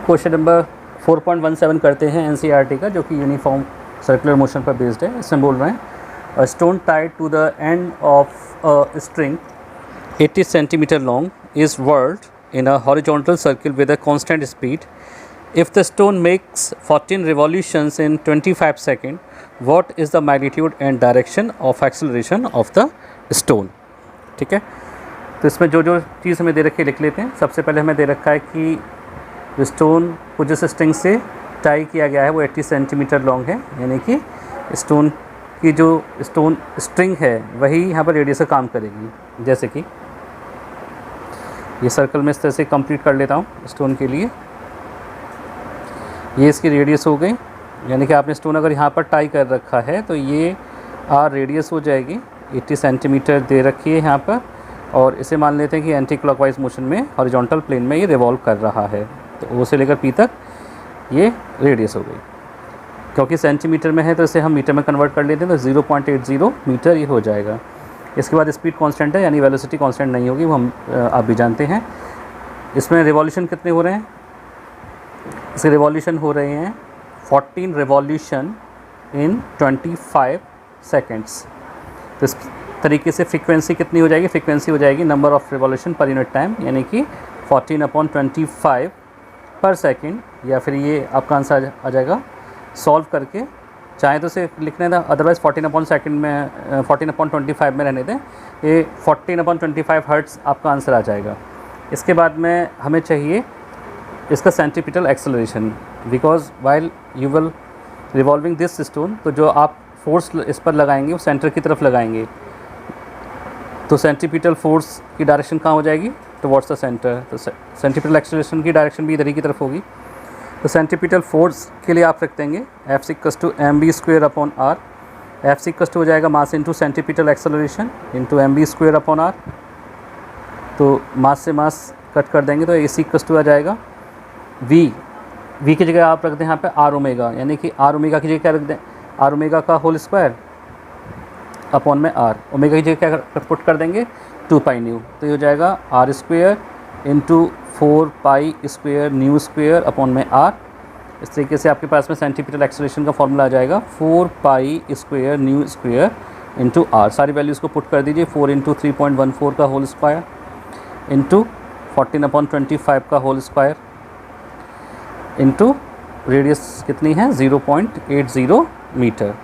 Question number 4.17 करते हैं NCERT का, जो कि यूनिफॉर्म सर्कुलर मोशन पर बेस्ड है। इसमें बोल रहे हैं a stone tied to the end of a string 80 centimetre long is whirled in a horizontal circle with a constant speed. If the stone makes 14 revolutions in 25 seconds, what is the magnitude and direction of acceleration of the stone? ठीक है, तो इसमें जो जो चीज़ हमें दे रखी है लिख लेते हैं। सबसे पहले हमें दे रखा है कि जो स्टोन को जिस स्ट्रिंग से टाई किया गया है वो 80 सेंटीमीटर लॉन्ग है, यानी कि स्टोन की जो स्टोन स्ट्रिंग है वही यहाँ पर रेडियस से काम करेगी। जैसे कि ये सर्कल में इस तरह से कंप्लीट कर लेता हूँ स्टोन के लिए। ये इसकी रेडियस हो गई, यानी कि आपने स्टोन अगर यहाँ पर टाई कर रखा है तो ये आर रेडियस हो जाएगी। 80 सेंटीमीटर दे रखी है यहाँ पर, और इसे मान लेते हैं कि एंटी क्लॉकवाइज मोशन में हॉरिजॉन्टल प्लेन में ये रिवॉल्व कर रहा है। तो ओ से लेकर पी तक ये रेडियस हो गई। क्योंकि सेंटीमीटर में है तो इसे हम मीटर में कन्वर्ट कर लेते हैं, तो 0.80 मीटर ये हो जाएगा। इसके बाद स्पीड कांस्टेंट है, यानी वेलोसिटी कांस्टेंट नहीं होगी, वो हम आप भी जानते हैं। इसमें रिवॉल्यूशन कितने हो रहे हैं? इसके रिवॉल्यूशन हो रहे हैं 14 रिवॉल्यूशन इन 25 सेकेंड्स। तो इस तरीके से फ्रीक्वेंसी कितनी हो जाएगी? फ्रीक्वेंसी हो जाएगी number of revolution per unit time, यानी कि 14/25 पर सेकेंड, या फिर ये आपका आंसर आ जाएगा। सॉल्व करके चाहे तो इसे लिखने था, अदरवाइज़ 14/25 में रहने दें। ये 14/25 हर्ट्ज़ आपका आंसर आ जाएगा। इसके बाद में हमें चाहिए इसका centripetal acceleration, because while you will revolving this stone, तो जो आप फोर्स इस पर लगाएंगे वो सेंटर की तरफ लगाएंगे। तो सेंट्रीपिटल फोर्स की डायरेक्शन कहाँ हो जाएगी? Towards the centre. तो सेंट्रीपिटल एक्सेलरेशन की डायरेक्शन भी इधर ही की तरफ होगी। तो सेंट्रीपिटल फोर्स के लिए आप रख देंगे F=mv²/r। F= हो जाएगा mass into centripetal acceleration into mv²/r। तो मास से मास कट कर देंगे तो AC= आ जाएगा v की जगह आप रख दें यहाँ पे r ओमेगा, यानी कि r ओमेगा की जगह क्या रख दें? r ओमेगा का होल स्क्वायर अपॉन में r। ओमेगा की जगह क्या पुट कर देंगे? 2π न्यू। तो ये हो जाएगा r² इंटू 4π² न्यू² अपॉन में r। इस तरीके से आपके पास में सेंट्रीपिटल एक्सेलरेशन का फॉर्मूला आ जाएगा 4π² न्यू² इंटू r। सारी वैल्यूज़ को पुट कर दीजिए। 4 इंटू 3.14 का होल स्क्वायर इंटू 14/25 का होल स्क्वायर इंटू रेडियस कितनी है? 0.80 मीटर।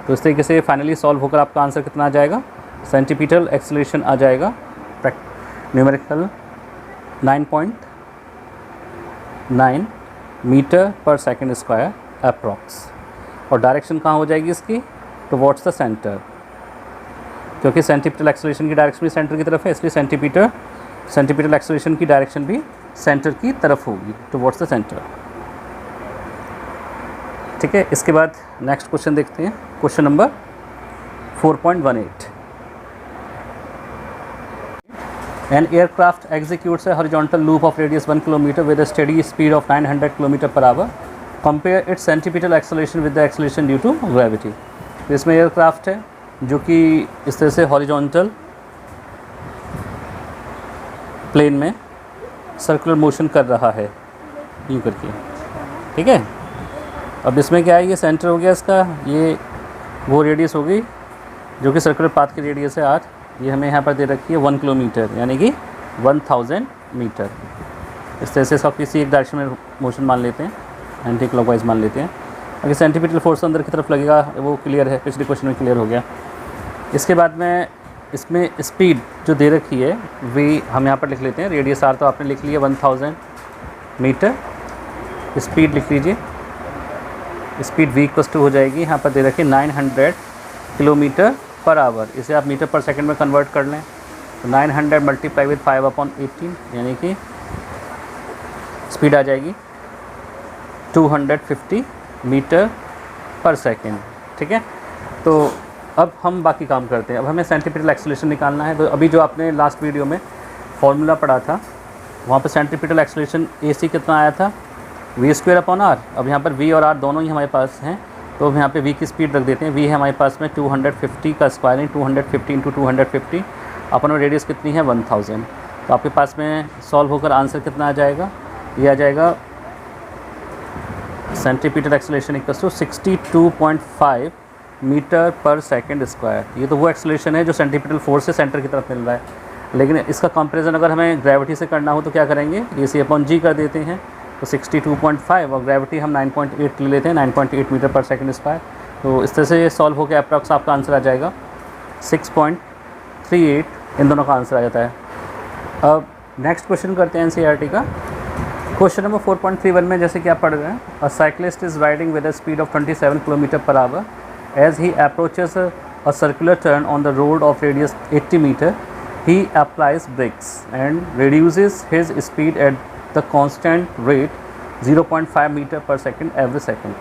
तो इस तरीके से फाइनली सॉल्व होकर आपका आंसर कितना आ जाएगा? सेंट्रीपिटल एक्सेलरेशन आ जाएगा न्यूमेरिकल 9.9 मीटर पर सेकेंड स्क्वायर अप्रॉक्स। और डायरेक्शन कहाँ हो जाएगी इसकी? टुवर्ड्स द सेंटर, क्योंकि सेंट्रीपिटल एक्सेलरेशन की डायरेक्शन भी सेंटर की तरफ है, इसलिए सेंट्रीपिटल एक्सेलरेशन की डायरेक्शन भी सेंटर की तरफ होगी, टुवर्ड्स द सेंटर। ठीक है, इसके बाद नेक्स्ट क्वेश्चन देखते हैं। Question number 4.18। An aircraft executes a horizontal loop of radius 1 km with a steady speed of 900 km/h. Compare its centripetal acceleration with the acceleration due to gravity. तो इसमें aircraft है जो कि इस तरह से हॉरिजॉन्टल प्लेन में सर्कुलर मोशन कर रहा है, यूँ करके। ठीक है, अब इसमें क्या है? ये सेंटर हो गया इसका, ये वो रेडियस हो गई जो कि सर्कुलर पाथ की रेडियस है r। ये हमें यहाँ पर दे रखी है 1 किलोमीटर, यानी कि 1000 मीटर। इस तरह से इसका किसी एक डायरेक्शन में मोशन मान लेते हैं, एंटी क्लॉकवाइज मान लेते हैं। अगर सेंट्रीपिटल फोर्स अंदर की तरफ लगेगा वो क्लियर है, पिछले क्वेश्चन में क्लियर हो गया। इसके बाद में इसमें स्पीड जो दे रखी है वी हम यहाँ पर लिख लेते हैं। रेडियस r तो आपने लिख लिया 1000 मीटर। स्पीड लिख लीजिए, स्पीड v= हो जाएगी, यहाँ पर दे रखी 900 km/h। इसे आप मीटर पर सेकंड में कन्वर्ट कर लें तो 900 मल्टीप्लाई विद 5/18, यानी कि स्पीड आ जाएगी 250 मीटर पर सेकंड। ठीक है, तो अब हम बाकी काम करते हैं। अब हमें सेंट्रीपिटल एक्सेलरेशन निकालना है। तो अभी जो आपने लास्ट वीडियो में फॉर्मूला पढ़ा था वहाँ पर सेंट्रीपिटल एक्सेलरेशन AC कितना आया था? v²/r। अब यहाँ पर v और r दोनों ही हमारे पास हैं, तो हम यहाँ पे v की स्पीड रख देते हैं। v है हमारे पास में 250 का स्क्वायर है, 250 इंटू 250 अपन रेडियस कितनी है? 1000। तो आपके पास में सॉल्व होकर आंसर कितना आ जाएगा? ये आ जाएगा centripetal acceleration equals to 62.5 metre per second square. ये तो वो एक्सेलरेशन है जो सेंटीपीटल फोर्स से सेंटर की तरफ मिल रहा है, लेकिन इसका कंपैरिजन अगर हमें ग्रेविटी से करना हो तो क्या करेंगे, ए सी अपॉन जी कर देते हैं। तो 62.5 और ग्रेविटी हम 9.8 ले लेते हैं, 9.8 मीटर पर सेकंड स्क्वायर। तो इस तरह से ये सॉल्व होकर अप्रॉक्स आपका आंसर आ जाएगा 6.38, इन दोनों का आंसर आ जाता है। अब नेक्स्ट क्वेश्चन करते हैं एनसीईआरटी का। क्वेश्चन नंबर 4.31 में जैसे कि आप पढ़ रहे हैं, a cyclist is riding with a speed of 27 kilometre per hour as he approaches a circular turn on the road of radius 80 metre he applies brakes and reduces his speed at the constant rate 0.5 meter per second every second.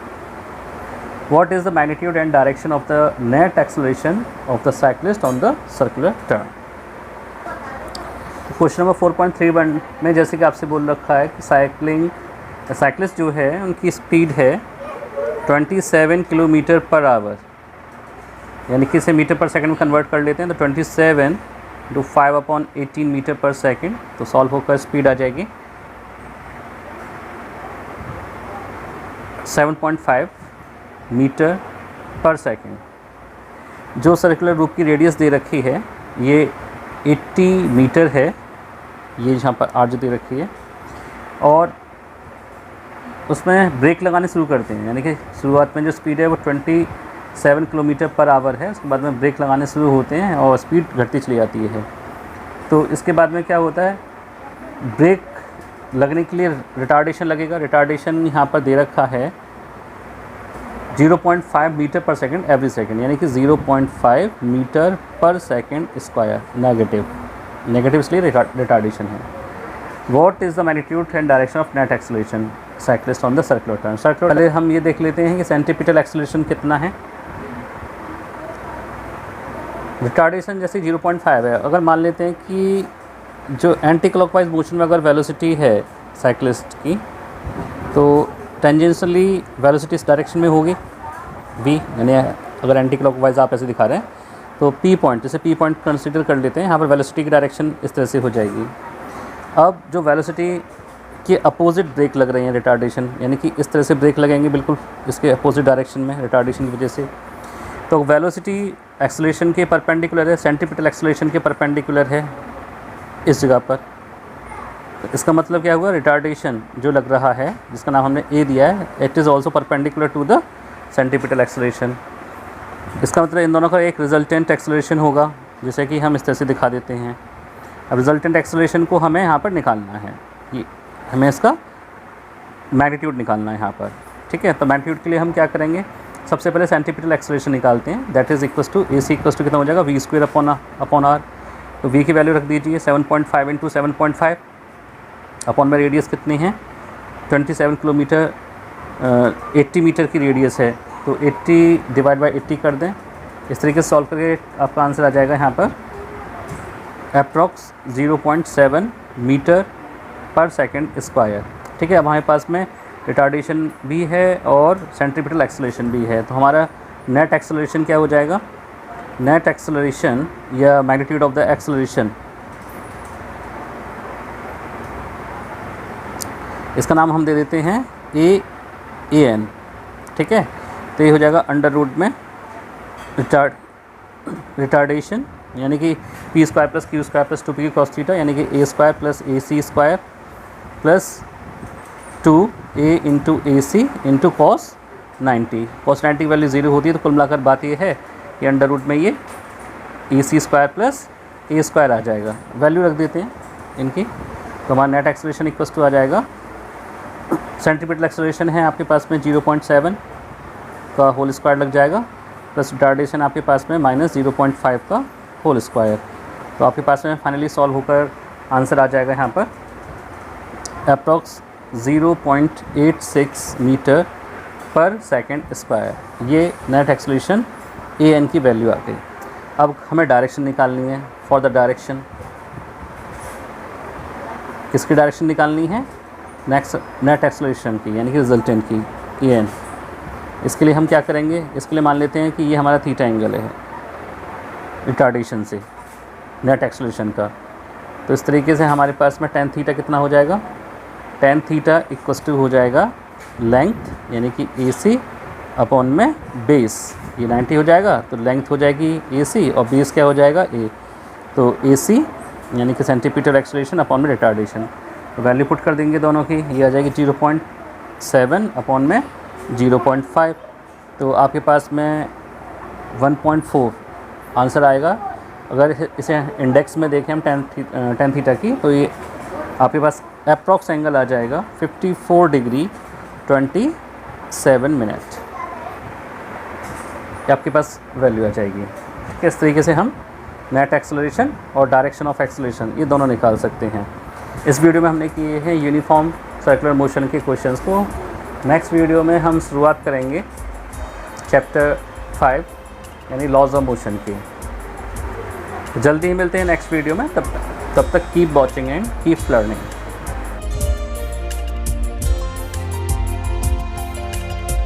What is the magnitude and direction of the net acceleration of the cyclist on the circular turn? Question number 4.31 में जैसे कि आपसे बोल रखा है कि cyclist जो है उनकी स्पीड है 27 किलोमीटर पर आवर, यानी कि इसे मीटर पर सेकंड में कन्वर्ट कर लेते हैं। तो 27 टू 5/18 मीटर पर सेकंड, तो सॉल्व होकर स्पीड आ जाएगी 7.5 मीटर पर सेकंड। जो सर्कुलर लूप की रेडियस दे रखी है ये 80 मीटर है, ये जहाँ पर आर जो दे रखी है, और उसमें ब्रेक लगाने शुरू करते हैं, यानी कि शुरुआत में जो स्पीड है वो 27 किलोमीटर पर आवर है। उसके बाद में ब्रेक लगाने शुरू होते हैं और स्पीड घटती चली जाती है। तो इसके बाद में क्या होता है, ब्रेक लगने के लिए रिटार्डेशन लगेगा। रिटार्डेशन यहाँ पर दे रखा है 0.5 metre per second every second, यानी कि 0.5 metre per second square. Negative इसलिए रिटार्डेशन है। What is the magnitude and direction of net acceleration cyclist on the circular turn? पहले हम ये देख लेते हैं कि सेंटीपीटल एक्सेलरेशन कितना है। रिटार्डेशन जैसे 0.5 है। अगर मान लेते हैं कि जो एंटी क्लॉकवाइज मोशन में अगर वेलोसिटी है साइक्लिस्ट की, तो टेंजेंशियली वेलोसिटी इस डायरेक्शन में होगी v, यानी अगर एंटी क्लॉकवाइज आप ऐसे दिखा रहे हैं तो p पॉइंट, जैसे p पॉइंट कंसीडर कर लेते हैं, यहाँ पर वेलोसिटी की डायरेक्शन इस तरह से हो जाएगी। अब जो वेलोसिटी के अपोजिट ब्रेक लग रही हैं रिटार्डेशन, यानी कि इस तरह से ब्रेक लगेंगे बिल्कुल इसके अपोजिट डायरेक्शन में रिटार्डेशन की वजह से, तो वेलोसिटी एक्सेलरेशन के परपेंडिकुलर है, सेंटीपीटल एक्सेलरेशन के परपेंडिकुलर है इस जगह पर। तो इसका मतलब क्या हुआ, रिटार्डेशन जो लग रहा है जिसका नाम हमने ए दिया है, it is also perpendicular to the centripetal acceleration. इसका मतलब इन दोनों का एक रिजल्टेंट एक्सेलरेशन होगा, जैसे कि हम इस तरह से दिखा देते हैं। अब रिजल्टेंट एक्सेलरेशन को हमें यहाँ पर निकालना है, ये हमें इसका मैग्नीट्यूड निकालना है यहाँ पर, ठीक है। तो मैग्नीट्यूड के लिए हम क्या करेंगे, सबसे पहले सेंटीपीटल एक्सेलरेशन निकालते हैं। That is equals to A C equals to कितना हो जाएगा, v स्क्वायर अपॉन आर। तो v की वैल्यू रख दीजिए 7.5 इंटू 7.5 अपॉन में रेडियस कितनी है 27 किलोमीटर, 80 मीटर की रेडियस है, तो 80 डिवाइड बाई 80 कर दें। इस तरीके से सॉल्व करके आपका आंसर आ जाएगा यहाँ पर approx 0.7 metre per second square, ठीक है। अब हमारे पास में रिटार्डेशन भी है और सेंट्रीपिटल एक्सेलरेशन भी है, तो हमारा नेट एक्सेलरेशन क्या हो जाएगा, नेट एक्सेलरेशन या मैग्नीट्यूड ऑफ द एक्सेलरेशन, इसका नाम हम दे देते हैं AN, ठीक है। तो ये हो जाएगा अंडर रूट में रिटार्डेशन, यानी कि p square plus q square plus 2p cos theta, यानी कि a square plus AC square plus 2a into AC into cos 90। cos 90 की वैल्यू 0 होती है, तो कुल मिलाकर बात ये है कि अंडर रूट में ये AC square plus a square आ जाएगा। वैल्यू रख देते हैं इनकी, तो हमारा नेट एक्सेलरेशन इक्वल्स टू आ जाएगा, सेंटीपीटल एक्सेलरेशन है आपके पास में 0.7 का होल स्क्वायर लग जाएगा, प्लस रिटार्डेशन आपके पास में माइनस 0.5 का होल स्क्वायर। तो आपके पास में फाइनली सॉल्व होकर आंसर आ जाएगा यहाँ पर approx 0.86 metre per second square. ये नेट एक्सेलरेशन AN की वैल्यू आ गई। अब हमें डायरेक्शन निकालनी है। फॉर द डायरेक्शन, किसकी डायरेक्शन निकालनी है, नेट एक्सेलरेशन की, यानी कि रिजल्टेंट की AN। इसके लिए हम क्या करेंगे, इसके लिए मान लेते हैं कि ये हमारा थीटा एंगल है रिटार्डेशन से नेट एक्सेलरेशन का। तो इस तरीके से हमारे पास में tan थीटा कितना हो जाएगा, tan थीटा इक्वल्स टू हो जाएगा लेंथ यानी कि AC अपॉन में बेस, ये 90 हो जाएगा तो लेंथ हो जाएगी AC और बेस क्या हो जाएगा A, तो AC यानी कि सेंटीमीटर एक्सेलरेशन अपॉन में रिटार्डेशन। तो वैल्यू पुट कर देंगे दोनों की, ये आ जाएगी 0.7 अपॉन में 0.5, तो आपके पास में 1.4 आंसर आएगा। अगर इसे इंडेक्स में देखें हम tan थीटा की, तो ये आपके पास अप्रॉक्स एंगल आ जाएगा 54 डिग्री 27 मिनट, ये आपके पास वैल्यू आ जाएगी। किस तरीके से हम नेट एक्सेलरेशन और डायरेक्शन ऑफ एक्सेलरेशन ये दोनों निकाल सकते हैं। इस वीडियो में हमने किए हैं यूनिफॉर्म सर्कुलर मोशन के क्वेश्चंस को। नेक्स्ट वीडियो में हम शुरुआत करेंगे चैप्टर 5 यानी लॉज ऑफ मोशन की। जल्दी ही मिलते हैं नेक्स्ट वीडियो में, तब तक keep watching and keep learning.